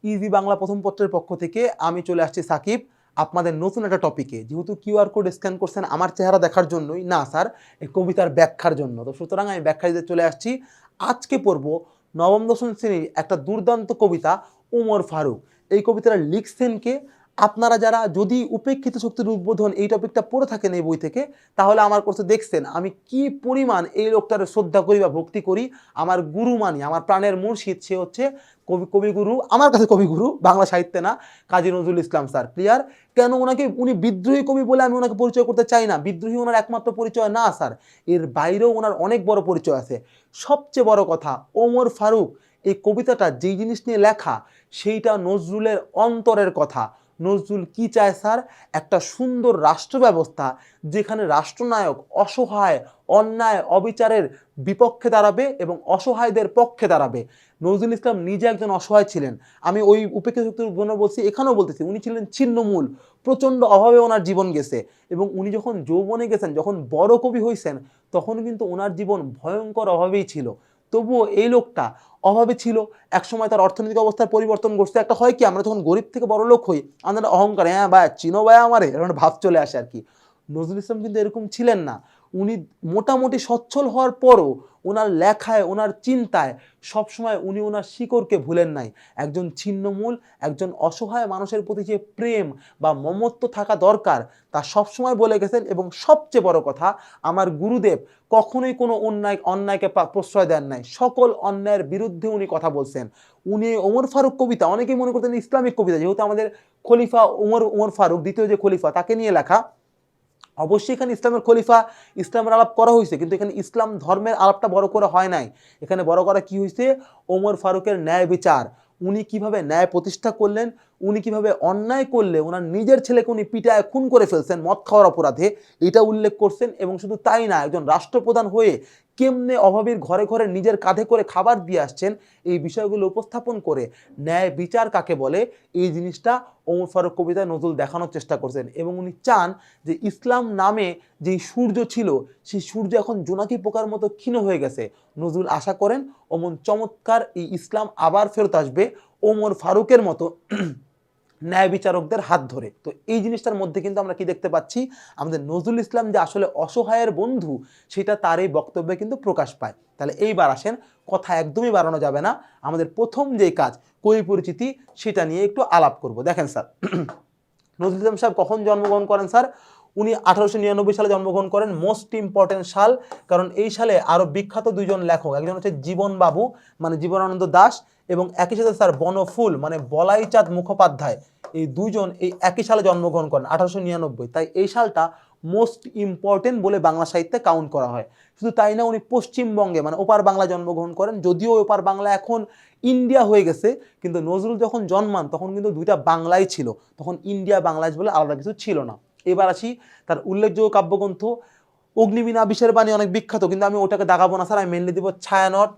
Easy Bangla প্রথম পত্রের পক্ষ থেকে আমি চলে আসছি সাকিব আপনাদের নতুন একটা টপিকে। যেহেতু কিউআর কোড স্ক্যান করছেন আমার চেহারা দেখার জন্যই না স্যার, এই কবিতার ব্যাখ্যার জন্য, তো সুতরাং আমি ব্যাখ্যা দিতে চলে আসছি। আজকে পড়ব নবম দশম শ্রেণীর একটা দুর্দান্ত কবিতা, ওমর ফারুক। এই কবিতাটা লিখছেন কে? আপনারা যারা যদি উপেক্ষিত শক্তির উদ্বোধন এই টপিকটা পড়ে থাকেন এই বই থেকে, তাহলে আমার কোর্সে দেখছেন আমি কি পরিমাণ এই লোকটার শ্রদ্ধা করি বা ভক্তি করি। আমার গুরু মানি, আমার প্রাণের মুর্শিদ, সে হচ্ছে কবিগুরু, আমার কাছে কবিগুরু, বাংলা সাহিত্যে না, কাজী নজরুল ইসলাম স্যার। ক্লিয়ার? কেন ওনাকে উনি বিদ্রোহী কবি বলে আমি ওনাকে পরিচয় করতে চাই না। বিদ্রোহী ওনার একমাত্র পরিচয় না স্যার, এর বাইরেও ওনার অনেক বড় পরিচয় আছে। সবচেয়ে বড় কথা, ওমর ফারুক এই কবিতাটা যেই জিনিস নিয়ে লেখা সেইটা নজরুলের অন্তরের কথা। নজরুল কি চায় স্যার? একটা সুন্দর রাষ্ট্র ব্যবস্থা যেখানে রাষ্ট্রনায়ক অসহায়, অন্যায়, অবিচারের বিপক্ষে দাঁড়াবে এবং অসহায়দের পক্ষে দাঁড়াবে। নজরুল ইসলাম নিজে একজন অসহায় ছিলেন। আমি ওই উপেক্ষিত শক্তির জন্য বলছি, এখানেও বলতেছি, উনি ছিলেন ছিন্নমূল, প্রচণ্ড অভাবে ওনার জীবন গেছে। এবং উনি যখন যৌবনে গেছেন, যখন বড় কবি হয়েছেন, তখন কিন্তু ওনার জীবন ভয়ঙ্কর অভাবেই ছিল। তবুও এই লোকটা অভাবে ছিল, একসময় তার অর্থনৈতিক অবস্থার পরিবর্তন ঘটছে। একটা হয় কি, আমরা যখন গরিব থেকে বড় লোক হই, আমাদের অহংকার, হ্যাঁ ভাই চিনো ভাই আমারে, এরকম ভাব চলে আসে আর কি। নজরুল ইসলাম কিন্তু এরকম ছিলেন না। উনি মোটামুটি সচ্ছল হওয়ার পরও ওনার লেখায়, ওনার চিন্তায় সবসময় উনি ওনার শিকড়কে ভুলেন নাই। একজন ছিন্নমূল, একজন অসহায় মানুষের প্রতি যে প্রেম বা মমত্ব থাকা দরকার তা সবসময় বলে গেছেন। এবং সবচেয়ে বড় কথা, আমার গুরুদেব কখনোই কোনো অন্যায়কে প্রশ্রয় দেন নাই, সকল অন্যায়ের বিরুদ্ধে উনি কথা বলছেন। উনি ওমর ফারুক কবিতা অনেকেই মনে করতেন ইসলামিক কবিতা, যেহেতু আমাদের খলিফা ওমর ফারুক দ্বিতীয় যে খলিফা তাকে নিয়ে লেখা। অবশ্যই এখানে ইসলামের খলিফা, ইসলামের আলাপ করা হয়েছে, কিন্তু এখানে ইসলাম ধর্মের আলাপটা বড় করে হয় নাই। এখানে বড় করা কি হয়েছে? ওমর ফারুকের ন্যায় বিচার, উনি কিভাবে ন্যায় প্রতিষ্ঠা করলেন, উনি কিভাবে অন্যায় করলে ওনার নিজের ছেলেকে উনি পিটায় খুন করে ফেলছেন মদ খাওয়ার অপরাধে, এটা উল্লেখ করছেন। এবং শুধু তাই না, একজন রাষ্ট্রপ্রধান হয়ে কেমনে অভাবীর ঘরে ঘরে নিজের কাঁধে করে খাবার দিয়ে আসছেন, এই বিষয়গুলো উপস্থাপন করে ন্যায় বিচার কাকে বলে, এই জিনিসটা ওমর ফারুক কবিতায় নজরুল দেখানোর চেষ্টা করছেন। এবং উনি চান যে ইসলাম নামে যেই সূর্য ছিল, সেই সূর্য এখন জোনাকি পোকার মতো ক্ষীণ হয়ে গেছে। নজরুল আশা করেন অমন চমৎকার এই ইসলাম আবার ফেরত আসবে ওমর ফারুকের মতো ন্যায় বিচারকদের হাত ধরে। তো এই জিনিসটার মধ্যে কিন্তু আমরা কি দেখতে পাচ্ছি, আমাদের নজরুল ইসলাম যে আসলে অসহায়ের বন্ধু, সেটা তার এই বক্তব্যে কিন্তু প্রকাশ পায়। তাহলে এইবার আসেন, কথা একদমই বাড়ানো যাবে না, আমাদের প্রথম যেই কাজ কবি পরিচিতি, সেটা নিয়ে একটু আলাপ করব। দেখেন স্যার, নজরুল ইসলাম সাহেব কখন জন্মগ্রহণ করেন স্যার? উনি 1899 সালে জন্মগ্রহণ করেন। মোস্ট ইম্পর্টেন্ট সাল, কারণ এই সালে আরো বিখ্যাত দুইজন লেখক, একজন হচ্ছে জীবন বাবু মানে জীবনানন্দ দাশ, এবং একই সাথে স্যার বনফুল মানে বলাইচাঁদ মুখোপাধ্যায়, এই দুইজন এই একই সালে জন্মগ্রহণ করেন 1899। তাই এই সালটা মোস্ট ইম্পর্টেন্ট বলে বাংলা সাহিত্যে কাউন্ট করা হয়। শুধু তাই না, উনি পশ্চিমবঙ্গে মানে ওপার বাংলা জন্মগ্রহণ করেন। যদিও ওপার বাংলা এখন ইন্ডিয়া হয়ে গেছে, কিন্তু নজরুল যখন জন্মান তখন কিন্তু দুইটা বাংলাই ছিল, তখন ইন্ডিয়া বাংলাদেশ বলে আলাদা কিছু ছিল না। এবার আসি তার উল্লেখযোগ্য কাব্যগ্রন্থ। অগ্নিবীণা বিশের বাণী অনেক বিখ্যাত, কিন্তু আমি ওটাকে দাগাবো না স্যার, আমি মেনলি দিব ছায়ানট,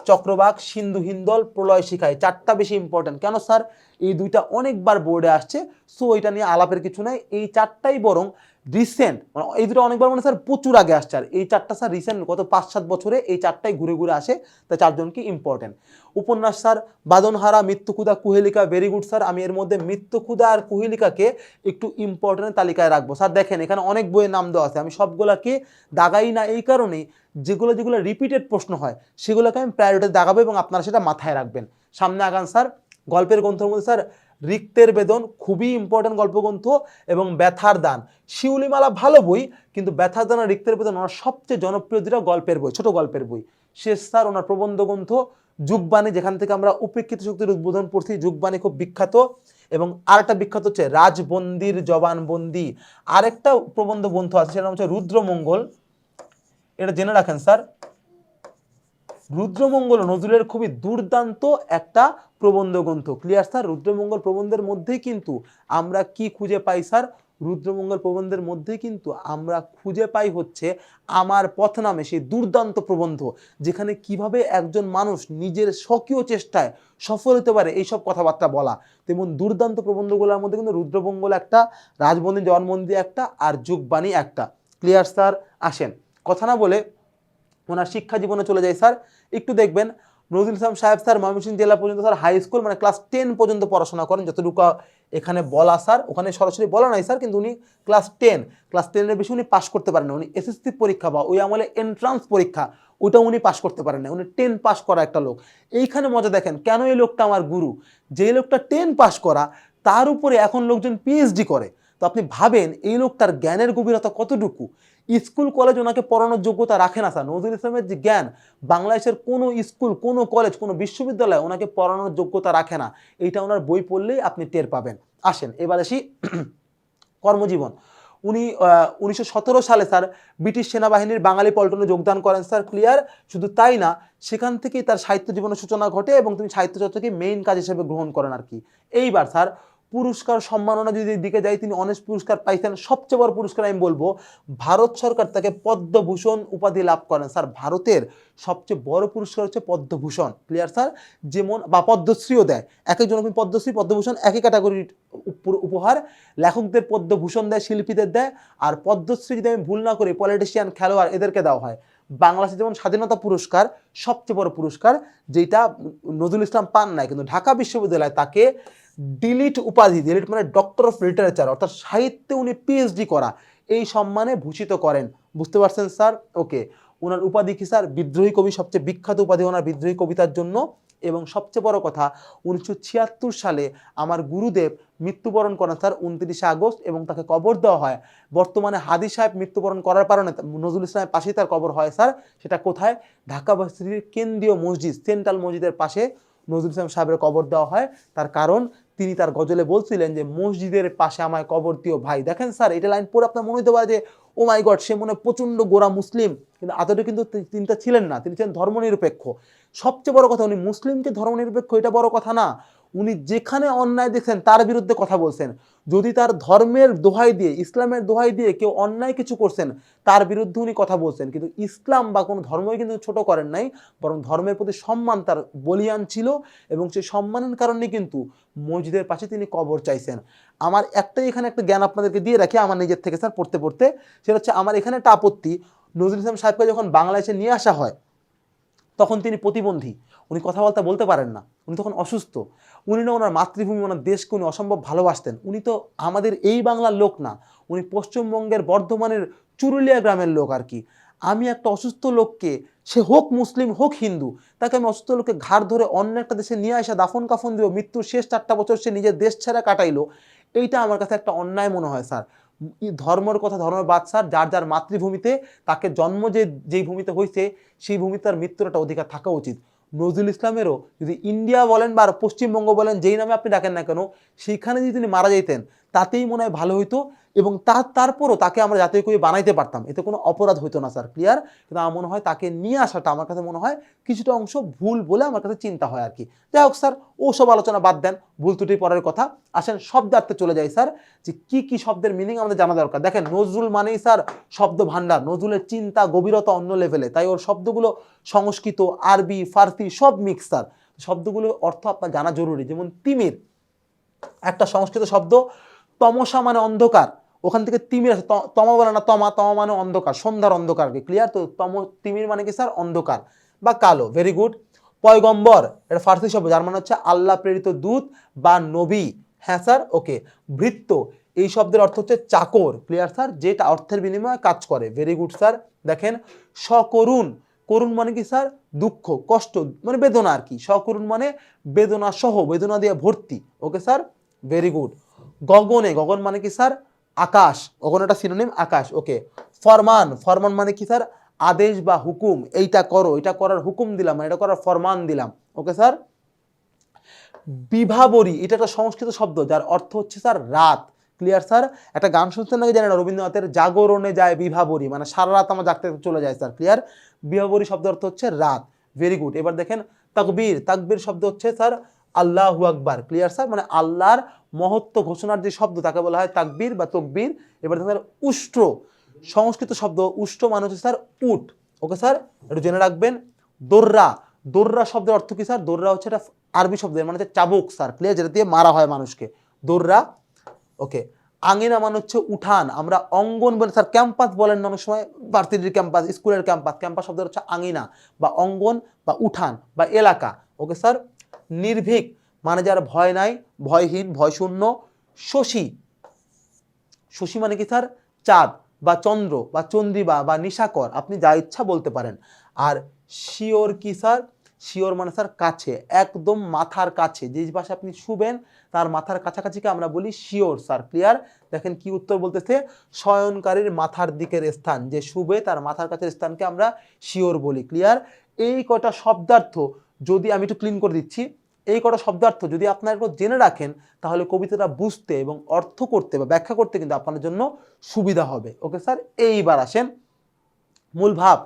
চক্রবাক, সিন্ধু হিন্দল, প্রলয় শিখায়, চারটা বেশি ইম্পর্টেন্ট। কেন স্যার? এই দুইটা অনেকবার বোর্ডে আসছে, সো এটা নিয়ে আলাপের কিছু নাই। এই চারটাই বরং রিসেন্ট, মানে এই দুটো অনেকবার মানে স্যার প্রচুর আগে আসছে, আর এই চারটা স্যার রিসেন্ট গত 5-7 বছরে এই চারটাই ঘুরে ঘুরে আসে, তাই চারজনকে ইম্পর্টেন্ট। উপন্যাস স্যার বাদনহারা, মৃত্যুক্ষুধা, কুহেলিকা, ভেরি গুড স্যার। আমি এর মধ্যে মৃত্যুক্ষুধা আর কুহেলিকাকে একটু ইম্পর্টেন্ট তালিকায় রাখবো স্যার। দেখেন এখানে অনেক বইয়ের নাম দেওয়া আছে, আমি সবগুলোকে দাগাই না এই কারণেই, যেগুলো যেগুলো রিপিটেড প্রশ্ন হয় সেগুলোকে আমি প্রায়োরিটি দাগাবো এবং আপনারা সেটা মাথায় রাখবেন। সামনে আগান স্যার। গল্পের গ্রন্থের মধ্যে স্যার রিক্তের বেদন খুবই ইম্পর্টেন্ট গল্পগ্রন্থ, এবং ব্যথার দান। শিউলিমালা ভালো বই, কিন্তু ব্যথার দান আর রিক্তের বেদন ওনার সবচেয়ে জনপ্রিয় দুটো গল্পের বই, ছোট গল্পের বই। শেষ স্যার ওনার প্রবন্ধ গ্রন্থ যুগবাণী, যেখান থেকে আমরা উপেক্ষিত শক্তির উদ্বোধন পড়ছি। যুগবাণী খুব বিখ্যাত। এবং আরেকটা বিখ্যাত হচ্ছে রাজবন্দির জবানবন্দি, আরেকটা প্রবন্ধ গ্রন্থ আছে, সেটা হচ্ছে রুদ্রমঙ্গল। এটা জেনে রাখেন স্যার, রুদ্রমঙ্গল নজরুলের খুবই দুর্দান্ত একটা প্রবন্ধ গ্রন্থ। Clear sir? রুদ্রমঙ্গল প্রবন্ধের মধ্যেই কিন্তু আমরা কি খুঁজে পাই স্যার? রুদ্রমঙ্গল প্রবন্ধের মধ্যেই কিন্তু আমরা খুঁজে পাই হচ্ছে আমার পথ নামে সেই দুর্দান্ত প্রবন্ধ, যেখানে কিভাবে একজন মানুষ নিজের স্বকীয় চেষ্টায় সফল হতে পারে এইসব কথাবার্তা বলা। তেমন দুর্দান্ত প্রবন্ধগুলোর মধ্যে কিন্তু রুদ্রমঙ্গল একটা, রাজবন্দী জবানবন্দি একটা, আর যুগবাণী একটা। Clear sir? আসেন কথা না বলে ওনার শিক্ষা জীবনে চলে যায় স্যার। একটু দেখবেন নজরুল ইসলাম সাহেব স্যার ময়মনসিংহ জেলা পর্যন্ত স্যার হাই স্কুল মানে ক্লাস 10 পর্যন্ত পড়াশোনা করেন, যতটুকু এখানে বলা স্যার, ওখানে সরাসরি বলা নাই স্যার, কিন্তু উনি ক্লাস 10-এর বেশি উনি পাস করতে পারেন না। উনি এসএসসি পরীক্ষা বা ওই আমলে এন্ট্রান্স পরীক্ষা ওটা উনি পাস করতে পারেন না, উনি 10 পাস করা একটা লোক। এইখানে মজা দেখেন কেন এই লোকটা আমার গুরু, যে লোকটা 10 পাস করা তার উপরে এখন লোকজন পিএইচডি করে। তো আপনি ভাবেন এই লোকটার জ্ঞানের গভীরতা কতটুকু। স্কুল কলেজ ওনাকে পড়ানোর যোগ্যতা রাখে না স্যার। নজরুল ইসলামের যে জ্ঞান, বাংলাদেশের কোনো স্কুল, কোনো কলেজ, কোনো বিশ্ববিদ্যালয় ওনাকে পড়ানোর যোগ্যতা রাখে না। এইটা ওনার বই পড়লেই আপনি টের পাবেন। আসেন এবার আসি কর্মজীবন। উনি 1917 সালে স্যার ব্রিটিশ সেনাবাহিনীর বাঙালি পল্টনে যোগদান করেন স্যার, ক্লিয়ার। শুধু তাই না, সেখান থেকেই তার সাহিত্য জীবনের সূচনা ঘটে এবং তিনি সাহিত্য চর্চাকে মেইন কাজ হিসেবে গ্রহণ করেন আর কি। এইবার স্যার পুরস্কার সম্মাননা যদি দিকে যাই, তিনি অনেক পুরস্কার পাইছেন। সবচেয়ে বড় পুরস্কার আমি বলবো, ভারত সরকার তাকে পদ্মভূষণ উপাধি লাভ করেন স্যার। ভারতের সবচেয়ে বড় পুরস্কার হচ্ছে পদ্মভূষণ, ক্লিয়ার স্যার। যেমন বা পদ্মশ্রীও দেয়, এক একজন পদ্মশ্রী পদ্মভূষণ একই ক্যাটাগরির উপহার। লেখকদের পদ্মভূষণ দেয়, শিল্পীদের দেয়। আর পদ্মশ্রী যদি আমি ভুল না করি পলিটিশিয়ান, খেলোয়াড় এদেরকে দেওয়া হয়। বাংলাদেশে যেমন স্বাধীনতা পুরস্কার সবচেয়ে বড় পুরস্কার, যেটা নজরুল ইসলাম পান নাই, কিন্তু ঢাকা বিশ্ববিদ্যালয় তাকে ডিলিট উপাধি, ডিলিট মানে ডক্টর অফ লিটারেচার, অর্থাৎ সাহিত্যে উনি পিএইচডি করা, এই সম্মানে ভূষিত করেন। বুঝতে পারছেন স্যার? ওকে। ওনার উপাধি কি স্যার? বিদ্রোহী কবি, সবচেয়ে বিখ্যাত উপাধি ওনার বিদ্রোহী কবিতার জন্য। এবং সবচেয়ে বড় কথা, 1976 সালে আমার গুরুদেব মৃত্যুবরণ করেন স্যার 29 আগস্ট, এবং তাকে কবর দেওয়া হয় বর্তমানে হাদি সাহেব মৃত্যুবরণ করার কারণে নজরুল ইসলামের পাশেই তার কবর হয় স্যার। সেটা কোথায়? ঢাকা ভার্সিটির কেন্দ্রীয় মসজিদ, সেন্ট্রাল মসজিদের পাশে নজরুল ইসলাম সাহেবের কবর দেওয়া হয়। তার কারণ তিনি তার গজলে বলছিলেন যে মসজিদের পাশে আমায় কবর দিও ভাই। দেখেন স্যার, এটা লাইন পড়ে আপনার মনে হতে পারে যে ও মাই গড, সে মনে প্রচণ্ড গোড়া মুসলিম, কিন্তু আদতে কিন্তু তিনি তা ছিলেন না, তিনি ছিলেন ধর্মনিরপেক্ষ। সবচেয়ে বড় কথা, উনি মুসলিমকে ধর্মনিরপেক্ষ এটা বড় কথা না, উনি যেখানে অন্যায় দেখছেন তার বিরুদ্ধে কথা বলছেন। যদি তার ধর্মের দোহাই দিয়ে, ইসলামের দোহাই দিয়ে কেউ অন্যায় কিছু করছেন, তার বিরুদ্ধে উনি কথা বলছেন। কিন্তু ইসলাম বা কোনো ধর্মই কিন্তু ছোট করেন নাই, বরং ধর্মের প্রতি সম্মান তার বলিয়ান ছিল, এবং সেই সম্মানের কারণে কিন্তু মসজিদের পাশে তিনি কবর চাইছেন। আমার একটাই এখানে একটা জ্ঞান আপনাদেরকে দিয়ে রাখি আমার নিজের থেকে স্যার পড়তে পড়তে, সেটা হচ্ছে আমার এখানে একটা আপত্তি, নজরুল ইসলাম সাহেবকে যখন বাংলাদেশে নিয়ে আসা হয় তখন তিনি প্রতিবন্ধী, উনি কথা বলতে পারেন না, উনি তখন অসুস্থ। উনি না ওনার মাতৃভূমি, ওনার দেশকে উনি অসম্ভব ভালোবাসতেন। উনি তো আমাদের এই বাংলার লোক না, উনি পশ্চিমবঙ্গের বর্ধমানের চুরুলিয়া গ্রামের লোক আর কি। আমি একটা অসুস্থ লোককে, সে হোক মুসলিম হোক হিন্দু, তাকে আমি অসুস্থ লোককে ঘাড় ধরে অন্য একটা দেশে নিয়ে আসা, দাফন কাফন দিব, মৃত্যুর শেষ 4টা বছর সে নিজের দেশ ছেড়ে কাটাইলো, এইটা আমার কাছে একটা অন্যায় মনে হয় স্যার। ধর্মের কথা ধর্মের বাদ স্যার, যার যার মাতৃভূমিতে তাকে জন্ম যেই ভূমিতে হয়েছে সেই ভূমিতে তার মৃত্যুর একটা অধিকার থাকা উচিত। নজরুল ইসলামেরও যদি ইন্ডিয়া বলেন বা পশ্চিমবঙ্গ বলেন, যেই নামে আপনি ডাকেন না কেন, সেইখানে যদি তিনি মারা যেতেন তাতেই মনে হয় ভালো হইতো, এবং তারপরও তাকে আমরা জাতীয় কবি বানাইতে পারতাম, এতে কোনো অপরাধ হইতো না স্যার, ক্লিয়ার। কিন্তু আমার মনে হয় তাকে নিয়ে আসাটা আমার কাছে মনে হয় কিছুটা অংশ ভুল বলে আমার কাছে চিন্তা হয় আর কি। যাই হোক স্যার, ওসব আলোচনা বাদ দেন, ভুল ত্রুটি পরের কথা। আসেন শব্দার্থে চলে যাই স্যার, যে কি কি শব্দের মিনিং আমাদের জানা দরকার। দেখেন নজরুল মানেই স্যার শব্দ ভান্ডার, নজরুলের চিন্তা গভীরতা অন্য লেভেলে, তাই ওর শব্দগুলো সংস্কৃত, আরবি, ফার্সি সব মিক্স স্যার। শব্দগুলোর অর্থ আপনার জানা জরুরি। যেমন তিমির একটা সংস্কৃত শব্দ, তমসা মানে অন্ধকার, ওখান থেকে তিমির আছে, তমা বলে না, তমা মানে অন্ধকার, সন্ধ্যার অন্ধকারকে, ক্লিয়ার। তো তিমির মানে কি স্যার? অন্ধকার বা কালো। Very good. পয়গম্বর, এটা ফার্সি শব্দ, যার মানে হচ্ছে আল্লাহ প্রেরিত দূত বা নবী। হ্যাঁ স্যার, ওকে। ভৃত্য, এই শব্দের অর্থ হচ্ছে চাকর, ক্লিয়ার স্যার, যেটা অর্থের বিনিময়ে কাজ করে। Very good sir. দেখেন সকরুণ, করুণ মানে কি স্যার? দুঃখ, কষ্ট মানে বেদনা আর কি। সকরুণ মানে বেদনা সহ, বেদনা দিয়ে ভর্তি। Okay sir, very good. গগনে, গগন মানে কি স্যার? আকাশ, গগন একটা সিনোনিম, আকাশ। ওকে। ফরমান, ফরমান মানে কি স্যার? আদেশ বা হুকুম, এইটা করো, এটা করার হুকুম দিলাম, এটা করার ফরমান দিলাম। Okay sir. বিভাবরী, এটা একটা সংস্কৃত শব্দ যার অর্থ হচ্ছে স্যার রাত, ক্লিয়ার স্যার। একটা গান শুনছেন নাকি জানেন, রবীন্দ্রনাথের জাগরণে যায় বিভাবরী, মানে সারা রাত আমার জাগতে চলে যায় স্যার, ক্লিয়ার। বিভাবরী শব্দ অর্থ হচ্ছে রাত। Very good. এবার দেখেন তাকবীর, তাকবীর শব্দ হচ্ছে স্যার আল্লাহু আকবার, ক্লিয়ার স্যার, মানে আল্লাহর মহত্ব ঘোষণার যে শব্দ তাকে বলা হয় তাকবীর বা তকবীর। এবার দেখেন উষ্ট্র, সংস্কৃত শব্দ, উষ্ট্র মানে হচ্ছে স্যার উট। ওকে স্যার, একটু জেনে রাখবেন। দোররা, দোররা শব্দের অর্থ কি স্যার? দোররা হচ্ছে একটা আরবি শব্দ, মানে হচ্ছে চাবুক স্যার, ক্লিয়ার, যেটা দিয়ে মারা হয় মানুষকে, দোররা। ওকে। আঙিনা মানে হচ্ছে উঠান, আমরা অঙ্গন বলে, স্যার ক্যাম্পাস বলেন না অনেক সময়, ভার্সিটির ক্যাম্পাস, স্কুলের ক্যাম্পাস, ক্যাম্পাস শব্দ হচ্ছে আঙিনা বা অঙ্গন বা উঠান বা এলাকা। Okay sir. নির্ভীক মানে যার ভয় নাই, ভয়হীন, ভয়শূন্য। শশী, শশী মানে কি স্যার? চাঁদ বা চন্দ্র বা চন্দ্রিমা বা নিশাকর, আপনি যা ইচ্ছা বলতে পারেন। আর শিওর কি স্যার? শিওর মানে স্যার কাছে, একদম মাথার কাছে, যে পাশে আপনি শুবেন তার মাথার কাছাকাছিকে আমরা বলি শিওর স্যার। ক্লিয়ার? দেখেন কি উত্তর বলতেছে, শয়নকারীর মাথার দিকের স্থান, যে শুবে তার মাথার কাছের স্থানকে আমরা শিওর বলি। ক্লিয়ার? এই কটা শব্দার্থ যদি আমি একটু ক্লিন করে দিচ্ছি, এই কটা শব্দার্থ যদি আপনারা একটু জেনে রাখেন তাহলে কবিতাটা বুঝতে এবং অর্থ করতে বা ব্যাখ্যা করতে কিন্তু আপনাদের জন্য সুবিধা হবে। ওকে স্যার, এইবার আসেন মূল ভাব।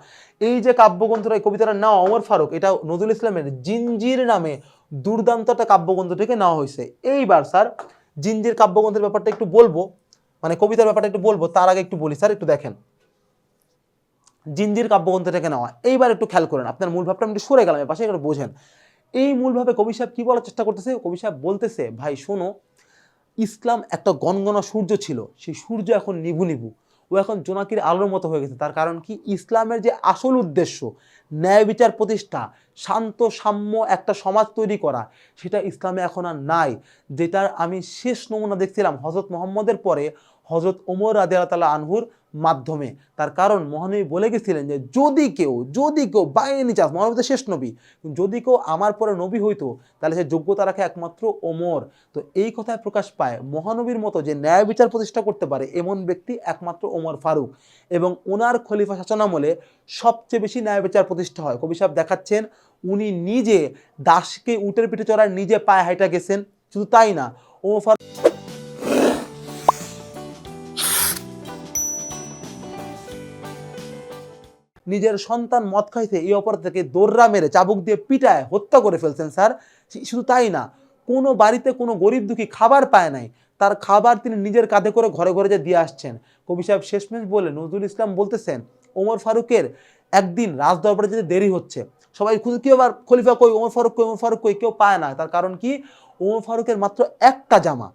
এই যে কাব্যগ্রন্থটা, এই কবিতাটার নাম ওমর ফারুক, এটা নজরুল ইসলামের জিঞ্জির নামে দুর্দান্ত একটা কাব্যগ্রন্থ থেকে নেওয়া হয়েছে। এইবার স্যার জিঞ্জির কাব্যগ্রন্থের ব্যাপারটা একটু বলবো, মানে কবিতার ব্যাপারটা একটু বলবো, তার আগে একটু বলি স্যার, একটু দেখেন জিঞ্জির কাব্যগ্রন্থ থেকে নেওয়া। এইবার একটু খেয়াল করেন, আপনার মূল ভাবটা আমি একটু সরে গেলাম, এর পাশে একটু বোঝেন। এই মূলভাবে কবি সাহেব কি বলার চেষ্টা করতেছে? কবি সাহেব বলতেছে, ভাই শোনো, ইসলাম একটা গনগনা সূর্য ছিল, সেই সূর্য এখন নিভু নিভু, ও এখন জোনাকির আলোর মতো হয়ে গেছে। তার কারণ কি? ইসলামের যে আসল উদ্দেশ্য, ন্যায় বিচার প্রতিষ্ঠা, শান্ত সাম্য একটা সমাজ তৈরি করা, সেটা ইসলামে এখন আর নাই। যেটার আমি শেষ নমুনা দেখছিলাম হজরত মোহাম্মদের পরে হজরত ওমর রাদিয়াল্লাহু তাআলা আনহুর মাধ্যমে। তার কারণ মহানবী বলে গেছিলেন যে যদি কেউ বাই এনি চান্স, মহানবী তো শেষ নবী, যদি কেউ আমার পরে নবী হইতো তাহলে সে যোগ্যতা রাখে একমাত্র ওমর। তো এই কথায় প্রকাশ পায় মহানবীর মতো যে ন্যায় বিচার প্রতিষ্ঠা করতে পারে এমন ব্যক্তি একমাত্র ওমর ফারুক, এবং ওনার খলিফা শাসনামলে সবচেয়ে বেশি ন্যায় বিচার প্রতিষ্ঠা হয়। কবি সাহেব দেখাচ্ছেন উনি নিজে দাসকে উটের পিঠে চড়ার নিজে পায়ে হাইটা গেছেন। শুধু তাই না, ওমর ফারুক নিজের সন্তান মদ খাইতে এই অপরাধ থেকে দৌড়া মেরে চাবুক দিয়ে পিটায় হত্যা করে ফেলছেন স্যার। শুধু তাই না, কোনো বাড়িতে কোনো গরিব দুঃখী খাবার পায় নাই, তার খাবার তিনি নিজের কাঁধে করে ঘরে ঘরে যে দিয়ে আসছেন। কবি সাহেব শেষমেশ বলে নজরুল ইসলাম বলতেছেন, ওমর ফারুকের একদিন রাজ দরবারে যেতে দেরি হচ্ছে, সবাই খুঁজে কেউ আবার খলিফা কই, ওমর ফারুক কই, ওমর ফারুক কই, কেউ পায় না। তার কারণ কি? ওমর ফারুকের মাত্র একটা জামা,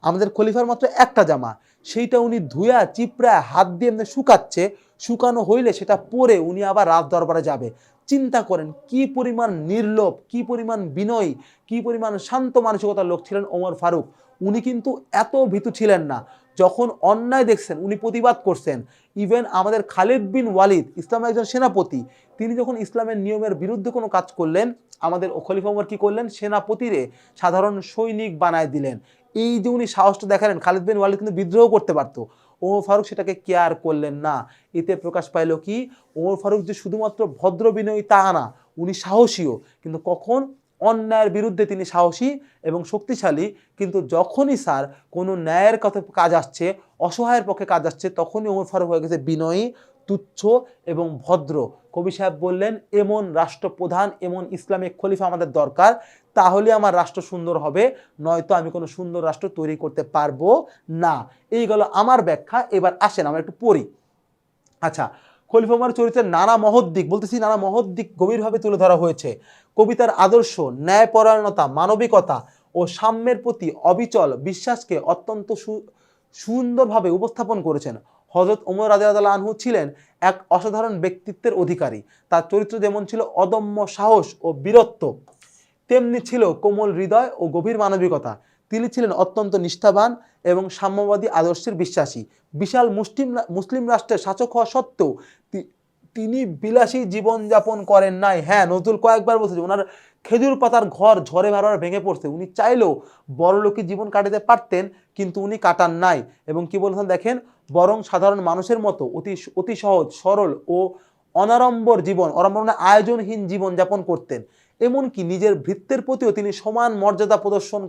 আমাদের খলিফার মাত্র একটা জামা, সেইটা উনি ধুয়া চিপড়ায় হাত দিয়ে এমনি শুকাচ্ছে, শুকানো হইলে সেটা পরে উনি আবার রাজ দরবারে যাবে। চিন্তা করেন কি পরিমাণ নির্লোভ, কি পরিমাণ বিনয়ী, কি পরিমাণ শান্ত মানসিকতার লোক ছিলেন ওমর ফারুক। উনি কিন্তু এত ভীতু ছিলেন না, যখন অন্যায় দেখছেন উনি প্রতিবাদ করছেন। ইভেন আমাদের খালিদ বিন ওয়ালিদ, ইসলামের একজন সেনাপতি, তিনি যখন ইসলামের নিয়মের বিরুদ্ধে কোনো কাজ করলেন, আমাদের খলিফা ওমর কি করলেন? সেনাপতিরে সাধারণ সৈনিক বানায় দিলেন। এই যে উনি সাহসটা দেখালেন, খালিদ বিন ওয়ালিদ কিন্তু বিদ্রোহ করতে পারতো, ওমর ফারুক সেটাকে কেয়ার করলেন না। এতে প্রকাশ পাইল কি? ওমর ফারুক যে শুধুমাত্র ভদ্র বিনয়ী তা না, উনি সাহসীও। কিন্তু কখন? অন্যায়ের বিরুদ্ধে তিনি সাহসী এবং শক্তিশালী, কিন্তু যখনই স্যার কোনো ন্যায়ের কথা কাজ আসছে, অসহায়ের পক্ষে কাজ আসছে, তখনই ওমর ফারুক হয়ে গেছে বিনয়ী, তুচ্ছ এবং ভদ্র। কবি সাহেব বললেন, এমন রাষ্ট্রপ্রধান, এমন ইসলামিক খলিফা আমাদের দরকার, তাহলে আমার রাষ্ট্র সুন্দর হবে, নয়তো আমি কোনো সুন্দর রাষ্ট্র তৈরি করতে পারবো না। এই গেল আমার ব্যাখ্যা। এবার আসেন আমরা একটু পড়ি। আচ্ছা, খলিফা ওমর চরিত্রের নানা মহৎ দিক, বলতেছি নানা মহৎ দিক গভীরভাবে তুলে ধরা হয়েছে। কবিতার আদর্শ, ন্যায়পরায়ণতা, মানবিকতা ও সাম্যের প্রতি অবিচল বিশ্বাসকে অত্যন্ত সুন্দরভাবে উপস্থাপন করেছেন। হযরত ওমর রাদিয়াল্লাহু আনহু ছিলেন এক অসাধারণ ব্যক্তিত্বের অধিকারী। তার চরিত্র যেমন ছিল অদম্য সাহস ও বীরত্ব, তেমনি ছিল কোমল হৃদয় ও গভীর মানবিকতা। তিনি ছিলেন অত্যন্ত নিষ্ঠাবান এবং সাম্যবাদী আদর্শের বিশ্বাসী। বিশাল মুসলিম রাষ্ট্রের শাসক হওয়া সত্ত্বেও তিনি বিলাসী জীবনযাপন করেন নাই। হ্যাঁ, নজরুল কয়েকবার বলছে ওনার খেজুর পাতার ঘর ঝড়ে বারবার ভেঙে পড়ছে, উনি চাইলেও বড়লোকি জীবন কাটাতে পারতেন, কিন্তু উনি কাটান নাই। এবং কি বলছেন দেখেন, বরং সাধারণ মানুষের মতো অতি সহজ সরল ও অনাড়ম্বর জীবন, অরম্বর আয়োজনহীন জীবন যাপন করতেন। এমনকি নিজের ভৃত্যের প্রতিও তিনি সমান মর্যাদা প্রদর্শন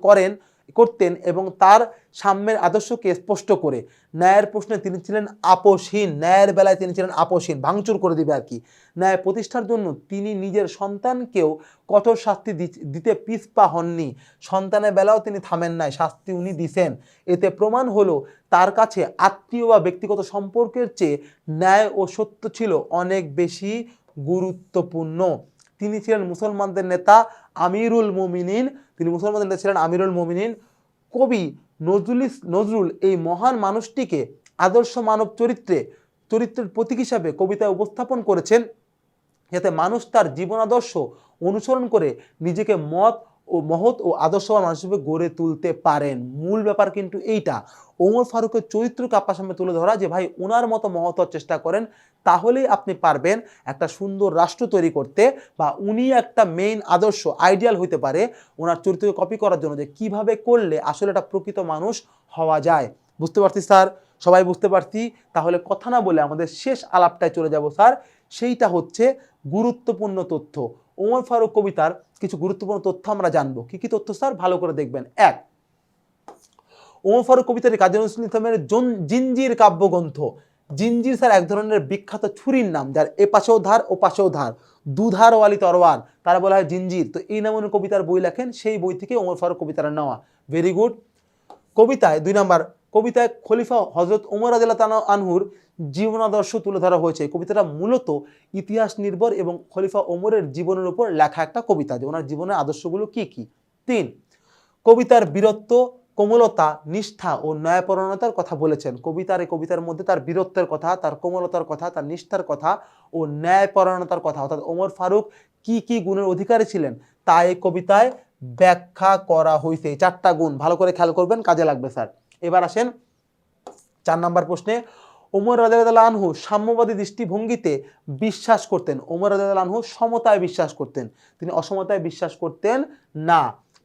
করতেন এবং তার সাম্যের আদর্শকে স্পষ্ট করে। ন্যায়ের প্রশ্নে তিনি ছিলেন আপোষহীন, ন্যায়ের বেলায় তিনি ছিলেন আপোষহীন, ভাঙচুর করে দিবে আর কি। ন্যায় প্রতিষ্ঠার জন্য তিনি নিজের সন্তানকেও কঠোর শাস্তি দিতে পিছপা হননি। সন্তানের বেলাও তিনি থামেন নাই, শাস্তি উনি দিছেন। এতে প্রমাণ হলো তার কাছে আত্মীয় বা ব্যক্তিগত সম্পর্কের চেয়ে ন্যায় ও সত্য ছিল অনেক বেশি গুরুত্বপূর্ণ। তিনি ছিলেন মুসলমানদের নেতা, আমিরুল মুমিনিন। তিনি মুসলমানদের নেতা ছিলেন আমিরুল মুমিনিন। কবি নজরুল এই মহান মানুষটিকে আদর্শ মানব চরিত্রের প্রতীক হিসাবে কবিতায় উপস্থাপন করেছেন, যাতে মানুষ তার জীবন আদর্শ অনুসরণ করে নিজেকে মহৎ ও আদর্শবান মানুষ হিসেবে গড়ে তুলতে পারেন। মূল ব্যাপার কিন্তু এইটা, ওমর ফারুকের চরিত্রকে আপনার সামনে তুলে ধরা, যে ভাই ওনার মতো মহৎ হওয়ার চেষ্টা করেন, তাহলেই আপনি পারবেন একটা সুন্দর রাষ্ট্র তৈরি করতে, বা উনি একটা মেইন আদর্শ আইডিয়াল হইতে পারে ওনার চরিত্রকে কপি করার জন্য, যে কিভাবে করলে আসলে একটা প্রকৃত মানুষ হওয়া যায়। বুঝতে পারছি স্যার? সবাই বুঝতে পারছি? তাহলে কথা না বলে আমাদের শেষ আলাপটায় চলে যাব স্যার, সেইটা হচ্ছে গুরুত্বপূর্ণ তথ্য। ওমর ফারুক কবিতার কিছু গুরুত্বপূর্ণ তথ্য আমরা জানবো। কি কি তথ্য স্যার? ভালো করে দেখবেন। এক, ওমর ফারুক কবিতাটি কাজী নজরুল ইসলামের জিঞ্জির কাব্যগ্রন্থ। জিঞ্জির স্যার এক ধরনের বিখ্যাত ছুরির নাম, যার এ পাশেও ধার ও পাশেও ধার, দুধারওয়ালি তরোয়ার, তারা বলা হয় জিঞ্জির। তো এই নামে কবিতার বই লেখেন, সেই বই থেকে ওমর ফারুক কবিতাটা নেওয়া। Very good. কবিতায় 2 নম্বর, কবিতায় খলিফা হজরত ওমর রাদিয়াল্লাহু আনহুর জীবনাদর্শ তুলে ধরা হয়েছে। কবিতাটা মূলত ইতিহাস নির্ভর এবং খলিফা ওমরের জীবনের উপর লেখা একটা কবিতা, যে ওনার জীবনের আদর্শগুলো কি কি। 3, কবিতার বীরত্ব, কোমলতা, নিষ্ঠা ও ন্যায়পরায়ণতার কথা বলেছেন। কবিতার মধ্যে তার বীরত্বের কথা, তার কোমলতার কথা, তার নিষ্ঠার কথা ও ন্যায়পরায়ণতার কথা, অর্থাৎ ওমর ফারুক কি কি গুণের অধিকারী ছিলেন তা এই কবিতায় ব্যাখ্যা করা হয়েছে। 4টা গুণ ভালো করে খেয়াল করবেন, কাজে লাগবে স্যার। এবার আসেন 4 নম্বর প্রশ্নে। ওমর রাদিয়াল্লাহু আনহু সাম্যবাদী দৃষ্টিভঙ্গিতে বিশ্বাস করতেন। ওমর রাদিয়াল্লাহু আনহু সমতায় বিশ্বাস করতেন, তিনি অসমতায় বিশ্বাস করতেন না।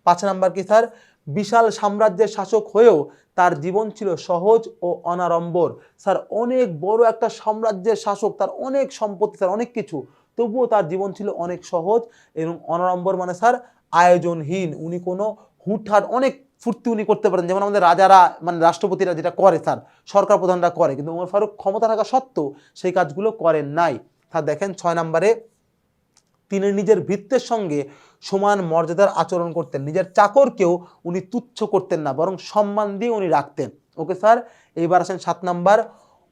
5 নম্বর কি স্যার? বিশাল সাম্রাজ্যের শাসক হয়েও তার জীবন ছিল সহজ ও অনাড়ম্বর। স্যার অনেক বড় একটা সাম্রাজ্যের শাসক, তার অনেক সম্পত্তি, স্যার অনেক কিছু, তবুও তার জীবন ছিল অনেক সহজ এবং অনাড়ম্বর, মানে স্যার আয়োজনহীন। উনি কোনো হুটহাট অনেক ফুর্তি উনি করতে পারেন, যেমন আমাদের রাজারা মানে রাষ্ট্রপতিরা যেটা করে স্যার, সরকার প্রধানরা করে, কিন্তু ওমর ফারুক ক্ষমতা থাকা সত্ত্বেও সেই কাজগুলো করেন নাই। স্যার দেখেন 6 নম্বরে, তিনি নিজের ভৃত্যের সঙ্গে সমান মর্যাদার আচরণ করতেন, নিজের চাকরকেও উনি তুচ্ছ করতেন না, বরং সম্মান দিয়ে উনি রাখতেন। Okay sir. এইবার আসেন 7 নম্বর,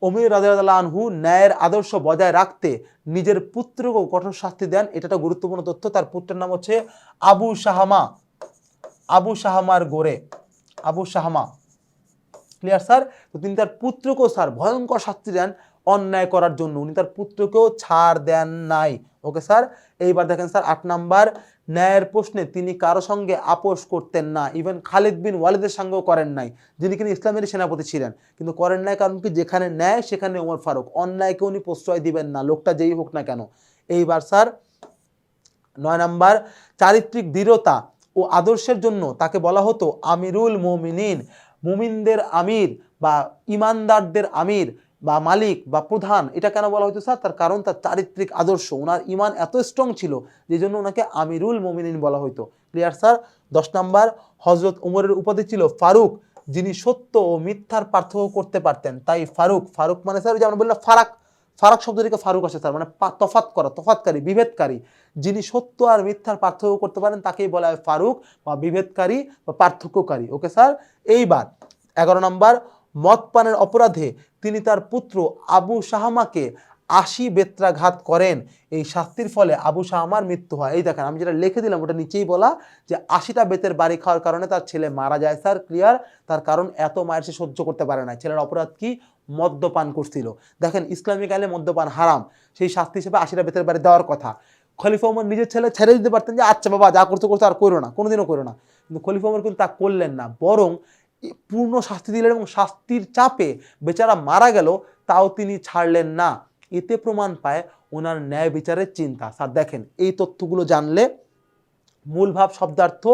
ওমর রাদিয়াল্লাহু আনহু ন্যায়ের আদর্শ বজায় রাখতে নিজের পুত্রকেও কঠোর শাস্তি দেন। এটা একটা গুরুত্বপূর্ণ তথ্য। তার পুত্রের নাম হচ্ছে আবু শাহামার গোরে, আবু শাহামা। Clear sir? তো তিনি তার পুত্রকেও স্যার ভয়ঙ্কর শাস্তি দেন অন্যায় করার জন্য, উনি তার পুত্রকেও ছাড় দেন নাই। Okay sir. এইবার দেখেন স্যার 8 নাম্বার, ন্যায়ের প্রশ্নে তিনি কারো সঙ্গে আপোষ করতেন না, ইভেন খালিদ বিন ওয়ালিদের সঙ্গেও করেন নাই, যিনি কিনা ইসলামের সেনাপতি ছিলেন, কিন্তু করেন নাই কারণ কি? যেখানে ন্যায় সেখানে ওমর ফারুক, অন্যায়কে উনি প্রশ্রয় দিবেন না, লোকটা যেই হোক না কেন। এইবার স্যার 9 নাম্বার, চারিত্রিক দৃঢ়তা ও আদর্শের জন্য তাকে বলা হতো আমিরুল মুমিনিন। মুমিনদের আমির বা ইমানদারদের আমির বা মালিক বা প্রধান, এটা কেন বলা হতো স্যার? তার কারণ তার চারিত্রিক আদর্শ, ওনার ইমান এত স্ট্রং ছিল যে জন্য ওনাকে আমিরুল মুমিনিন বলা হতো। Clear sir? 10 নাম্বার, হজরত ওমরের উপাধি ছিল ফারুক, যিনি সত্য ও মিথ্যার পার্থক্য করতে পারতেন। তাই ফারুক মানে স্যার যেমন বললাম ফারাক শব্দ থেকে ফারুক আসে স্যার, মানে তফাৎকারী, বিভেদকারী। যিনি সত্য আর মিথ্যার পার্থক্য করতে পারেন তাকেই বলা হয় ফারুক বা বিভেদকারী বা পার্থক্যকারী। Okay sir. এইবার 11 নম্বর, মদ পানের অপরাধে তিনি তার পুত্র আবু শাহামাকে 80 বেত্রাঘাত করেন। এই শাস্তির ফলে আবু শাহামার মৃত্যু হয়। এই দেখেন আমি যেটা লিখে দিলাম ওটা নিচেই বলা, যে 80টা বেতের বাড়ি খাওয়ার কারণে তার ছেলে মারা যায় স্যার। ক্লিয়ার? তার কারণ এত মায়ের সে সহ্য করতে পারে না। ছেলের অপরাধ কি? মদ্যপান করছিল। দেখেন ইসলামিক আইনে মদ্যপান হারাম, সেই শাস্তি হিসেবে 80টা বেতের বাড়ি দেওয়ার কথা। খলিফা ওমর নিজের ছেলে ছেড়ে দিতে পারতেন, যে আচ্ছা বাবা যা করতে আর করো না, কোনোদিনও করো না, কিন্তু খলিফা ওমর কিন্তু তা করলেন না, বরং পূর্ণ শাস্তি দিলেন এবং শাস্তির চাপে বেচারা মারা গেল, তাও তিনি ছাড়লেন না। এতে প্রমাণ পায় ওনার ন্যায় বিচারের চিন্তা। স্যার দেখেন এই তথ্যগুলো জানলে, মূল ভাব শব্দার্থ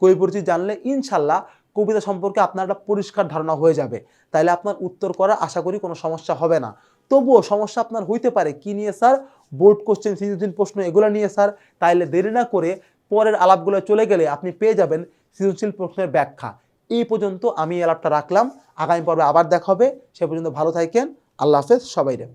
কবি পরিচিতি জানলে ইনশাল্লাহ কবিতা সম্পর্কে আপনার একটা পরিষ্কার ধারণা হয়ে যাবে। তাইলে আপনার উত্তর করা আশা করি কোনো সমস্যা হবে না। তবুও সমস্যা আপনার হইতে পারে কি নিয়ে স্যার? বোর্ড কোশ্চেন, সৃজনশীল প্রশ্ন, এগুলো নিয়ে স্যার। তাইলে দেরি না করে পরের আলাপগুলো চলে গেলে আপনি পেয়ে যাবেন সৃজনশীল প্রশ্নের ব্যাখ্যা। এই পর্যন্ত আমি এই আলাপটা রাখলাম, আগামী পর্বে আবার দেখা হবে। সে পর্যন্ত ভালো থাকেন, আল্লাহ হাফেজ সবাইরে।